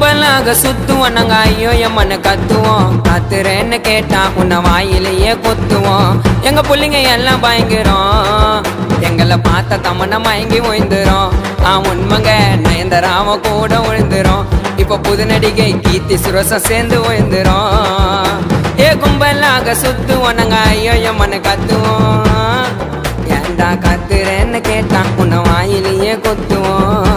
கும்பலாக சுத்துவோம் நாங்க ஐயோ எம்மன்னு கத்துவோம். கத்துறேன்னு கேட்டா உன்னை வாயிலேயே கொத்துவோம். எங்க புள்ளிங்க எல்லாம் பயங்கரம், எங்களை பார்த்த தமன மயங்கி ஓய்ந்துரும். உண்மைங்க நயன்தாராவ கூட விழுந்துரும். இப்ப புது நடிகை கீர்த்தி சுரேஷும் சேர்ந்து ஓய்ந்துரும். கும்பலாக சுத்துவோம் நாங்க ஐயோ எம்மன்னு கத்துவோம். ஏண்டா கத்துறேன்னு கேட்டா உன்னை வாயிலேயே கொத்துவோம்.